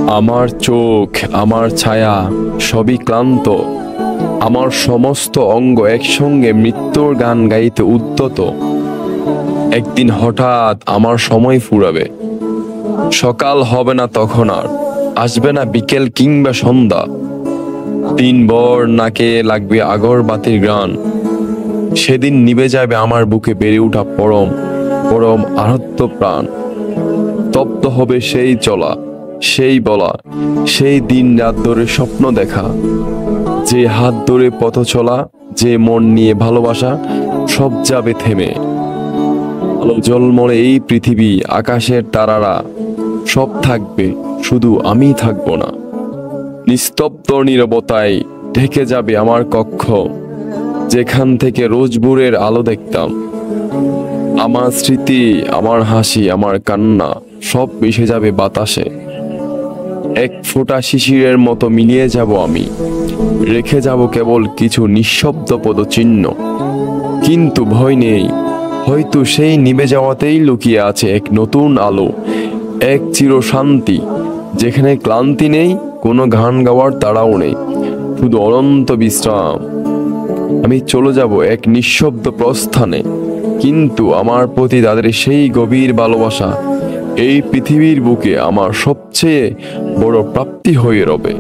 আমার চোখ, আমার ছায়া সবই ক্লান্ত। আমার সমস্ত অঙ্গ একসঙ্গে মৃত্যুর গান গাইতে উদ্যত। একদিন হঠাৎ আমার সময় ফুরাবে। সকাল হবে না তখন আর, আসবে না বিকেল কিংবা সন্ধ্যা। দিনভর নাকে লাগবে আগরবাতির গান। সেদিন নিভে যাবে আমার বুকে বেড়ে ওঠা পরম পরম আহত প্রাণ। তপ্ত হবে সেই চলা, সেই বলা, সেই দিন রাত ধরে স্বপ্ন দেখা। যে হাত ধরে পথ চলা, যে মন নিয়ে ভালোবাসা, সব যাবে থেমে। আলো জলমলে এই পৃথিবী, আকাশের তারারা সব থাকবে, শুধু আমি থাকবো না। নিস্তব্ধ নীরবতায় ঢেকে যাবে আমার কক্ষ, যেখান থেকে রোজ ভোরের আলো দেখতাম। আমার স্মৃতি, আমার হাসি, আমার কান্না সব মিশে যাবে বাতাসে। এক ফোঁটা শিশিরের মতো মিলিয়ে যাব আমি, রেখে যাব কেবল কিছু নিঃশব্দ পদচিহ্ন। কিন্তু ভয় নেই, হয়তো সেই নিভে যাওয়াতেই লুকিয়ে আছে এক নতুন আলো, এক চির শান্তি, যেখানে ক্লান্তি নেই, কোনো গান গাওয়ার তাড়াও নেই, শুধু অনন্ত বিশ্রাম। আমি চলে যাব এক নিঃশব্দ প্রস্থানে, কিন্তু আমার প্রতি তাদের সেই গভীর ভালোবাসা এই পৃথিবীর বুকে আমার সবচেয়ে বড় প্রাপ্তি হয়ে রবে।